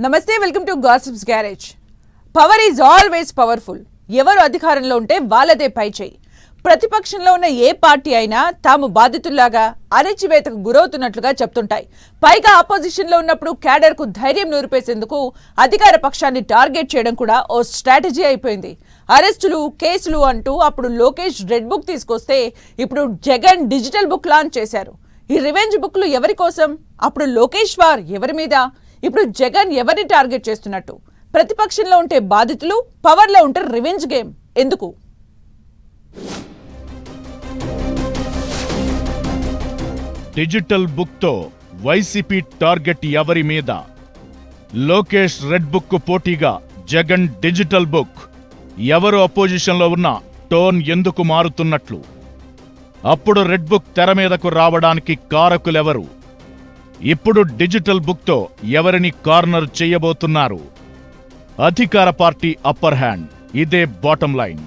నమస్తే, welcome to gossips garage. Power is always powerful. ఎవరు అధికారంలో ఉంటే వాళ్ళదే పై చేయి. ప్రతిపక్షంలో ఉన్న ఏ పార్టీ అయినా తాము బాధితుల్లాగా అణచివేతకు గురవుతున్నట్లుగా చెప్తుంటాయి. పైగా ఆపోజిషన్ లో ఉన్నప్పుడు క్యాడర్ కు ధైర్యం నూరిపేసేందుకు అధికార పక్షాన్ని టార్గెట్ చేయడం కూడా ఓ స్ట్రాటజీ అయిపోయింది. అరెస్టులు, కేసులు అంటూ అప్పుడు లోకేష్ రెడ్ బుక్ తీసుకొస్తే ఇప్పుడు జగన్ డిజిటల్ బుక్ లాంచ్ చేశారు. ఈ రివెంజ్ బుక్లు ఎవరి కోసం? అప్పుడు లోకేష్ వార్ ఎవరి మీద? ఇప్పుడు జగన్ ఎవరిని టార్గెట్ చేస్తున్నట్టు? ప్రతిపక్షంలో ఉంటే బాధితులు, పవర్లో ఉంటే రివెంజ్ గేమ్ ఎందుకు? డిజిటల్ బుక్తో వైసీపీ టార్గెట్ ఎవరి మీద? లోకేష్ రెడ్ బుక్ పోటీగా జగన్ డిజిటల్ బుక్. ఎవరు అపోజిషన్లో ఉన్నా టోన్ ఎందుకు మారుతున్నట్లు? అప్పుడు రెడ్ బుక్ తెర మీదకు రావడానికి కారకులెవరు? ఇప్పుడు డిజిటల్ బుక్తో ఎవరిని కార్నర్ చేయబోతున్నారు? అధికార పార్టీ అప్పర్ హ్యాండ్. ఇదే బాటం లైన్.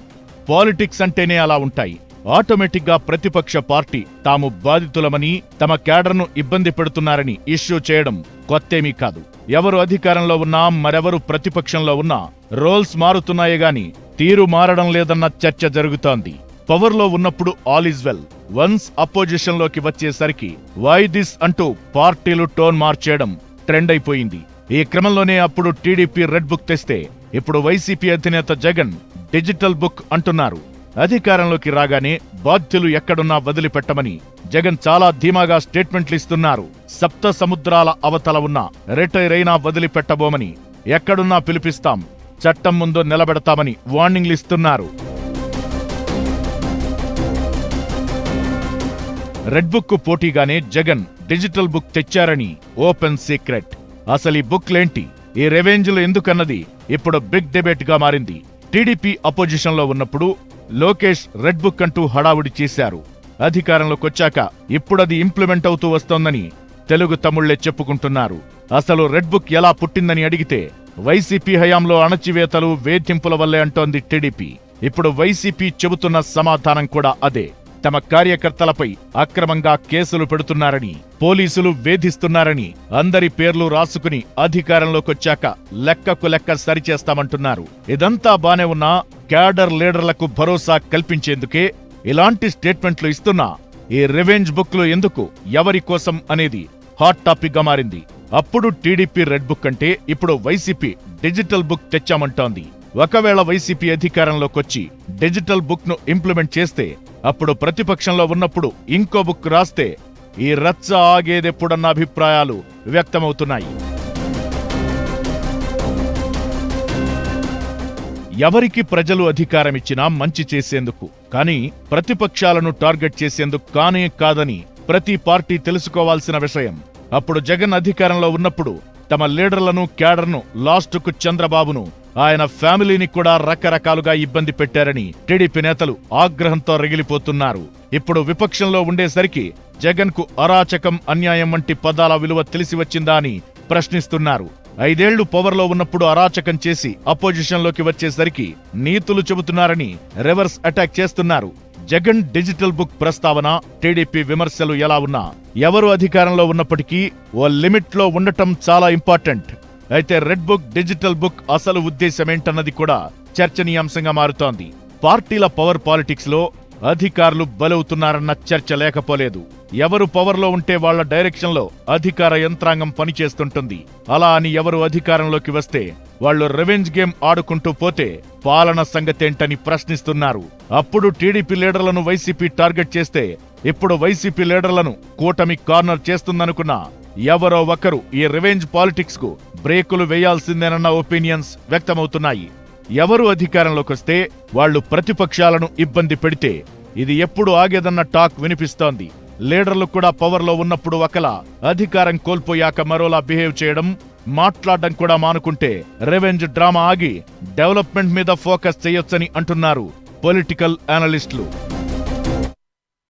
పాలిటిక్స్ అంటేనే అలా ఉంటాయి. ఆటోమేటిక్గా ప్రతిపక్ష పార్టీ తాము బాధితులమని, తమ క్యాడర్ను ఇబ్బంది పెడుతున్నారని ఇష్యూ చేయడం కొత్తేమీ కాదు. ఎవరు అధికారంలో ఉన్నా, మరెవరు ప్రతిపక్షంలో ఉన్నా రోల్స్ మారుతున్నాయే గాని తీరు మారడం లేదన్న చర్చ జరుగుతోంది. పవర్లో ఉన్నప్పుడు ఆల్ ఈజ్ వెల్. వన్స్ అపోజిషన్లోకి వచ్చేసరికి వై దిస్ అంటూ పార్టీలు టోన్ మార్చేయడం ట్రెండ్ అయిపోయింది. ఈ క్రమంలోనే అప్పుడు టీడీపీ రెడ్ బుక్ తెస్తే ఇప్పుడు వైసీపీ అధినేత జగన్ డిజిటల్ బుక్ అంటున్నారు. అధికారంలోకి రాగానే బాధ్యులు ఎక్కడున్నా వదిలిపెట్టమని జగన్ చాలా ధీమాగా స్టేట్మెంట్లు ఇస్తున్నారు. సప్త సముద్రాల అవతల ఉన్న రిటైర్ అయినా వదిలిపెట్టబోమని, ఎక్కడున్నా పిలిపిస్తాం, చట్టం ముందు నిలబెడతామని వార్నింగ్లు ఇస్తున్నారు. రెడ్ బుక్ పోటీగానే జగన్ డిజిటల్ బుక్ తెచ్చారని ఓపెన్ సీక్రెట్. అసలు ఈ బుక్లేంటి, ఈ రెవెంజ్లు ఎందుకన్నది ఇప్పుడు బిగ్ డిబేట్ గా మారింది. టీడీపీ అపోజిషన్లో ఉన్నప్పుడు లోకేష్ రెడ్ బుక్ అంటూ హడావుడి చేశారు. అధికారంలోకొచ్చాక ఇప్పుడది ఇంప్లిమెంట్ అవుతూ వస్తోందని తెలుగు తమ్ముళ్లే చెప్పుకుంటున్నారు. అసలు రెడ్ బుక్ ఎలా పుట్టిందని అడిగితే వైసీపీ హయాంలో అణచివేతలు, వేధింపుల వల్లే అంటోంది టీడీపీ. ఇప్పుడు వైసీపీ చెబుతున్న సమాధానం కూడా అదే. తమ కార్యకర్తలపై అక్రమంగా కేసులు పెడుతున్నారని, పోలీసులు వేధిస్తున్నారని, అందరి పేర్లు రాసుకుని అధికారంలోకొచ్చాక లెక్కకు లెక్క సరిచేస్తామంటున్నారు. ఇదంతా బానే ఉన్నా క్యాడర్ లీడర్లకు భరోసా కల్పించేందుకే ఇలాంటి స్టేట్మెంట్లు ఇస్తున్నా ఈ రివెంజ్ బుక్లు ఎందుకు, ఎవరి కోసం అనేది హాట్ టాపిక్ గా మారింది. అప్పుడు టీడీపీ రెడ్ బుక్ అంటే ఇప్పుడు వైసీపీ డిజిటల్ బుక్ తెచ్చామంటోంది. ఒకవేళ వైసీపీ అధికారంలోకొచ్చి డిజిటల్ బుక్ ను ఇంప్లిమెంట్ చేస్తే, అప్పుడు ప్రతిపక్షంలో ఉన్నప్పుడు ఇంకో బుక్ రాస్తే ఈ రచ్చ ఆగేదెప్పుడన్న అభిప్రాయాలు వ్యక్తమవుతున్నాయి. ఎవరికి ప్రజలు అధికారమిచ్చినా మంచి చేసేందుకు, కానీ ప్రతిపక్షాలను టార్గెట్ చేసేందుకు కానే కాదని ప్రతి పార్టీ తెలుసుకోవాల్సిన విషయం. అప్పుడు జగన్ అధికారంలో ఉన్నప్పుడు తమ లీడర్లను, క్యాడర్ను, లాస్టుకు చంద్రబాబును, ఆయన ఫ్యామిలీని కూడా రకరకాలుగా ఇబ్బంది పెట్టారని టీడీపీ నేతలు ఆగ్రహంతో రగిలిపోతున్నారు. ఇప్పుడు విపక్షంలో ఉండేసరికి జగన్ కు అరాచకం, అన్యాయం వంటి పదాల విలువ తెలిసి వచ్చిందా అని ప్రశ్నిస్తున్నారు. 5 ఏళ్లు పవర్లో ఉన్నప్పుడు అరాచకం చేసి అపోజిషన్లోకి వచ్చేసరికి నీతులు చెబుతున్నారని రివర్స్ అటాక్ చేస్తున్నారు. జగన్ డిజిటల్ బుక్ ప్రస్తావన, టీడీపీ విమర్శలు ఎలా ఉన్నా ఎవరు అధికారంలో ఉన్నప్పటికీ ఓ లిమిట్ లో ఉండటం చాలా ఇంపార్టెంట్. అయితే రెడ్ బుక్, డిజిటల్ బుక్ అసలు ఉద్దేశమేంటన్నది కూడా చర్చనీయాంశంగా మారుతోంది. పార్టీల పవర్ పాలిటిక్స్ లో అధికారులు బలవుతున్నారన్న చర్చ లేకపోలేదు. ఎవరు పవర్లో ఉంటే వాళ్ల డైరెక్షన్లో అధికార యంత్రాంగం పనిచేస్తుంటుంది. అలా అని ఎవరు అధికారంలోకి వస్తే వాళ్లు రివెంజ్ గేమ్ ఆడుకుంటూ పోతే పాలన సంగతేంటని ప్రశ్నిస్తున్నారు. అప్పుడు టీడీపీ లీడర్లను వైసీపీ టార్గెట్ చేస్తే, ఇప్పుడు వైసీపీ లీడర్లను కూటమి కార్నర్ చేస్తుందనుకున్నా ఎవరో ఒకరు ఈ రివెంజ్ పాలిటిక్స్ కు బ్రేకులు వేయాల్సిందేనన్న ఒపీనియన్స్ వ్యక్తమవుతున్నాయి. ఎవరు అధికారంలోకొస్తే వాళ్లు ప్రతిపక్షాలను ఇబ్బంది పెడితే ఇది ఎప్పుడు ఆగేదన్న టాక్ వినిపిస్తోంది. లీడర్లు కూడా పవర్లో ఉన్నప్పుడు ఒకలా, అధికారం కోల్పోయాక మరోలా బిహేవ్ చేయడం, మాట్లాడడం కూడా మానుకుంటే రివెంజ్ డ్రామా ఆగి డెవలప్మెంట్ మీద ఫోకస్ చేయొచ్చని అంటున్నారు పొలిటికల్ అనలిస్టులు.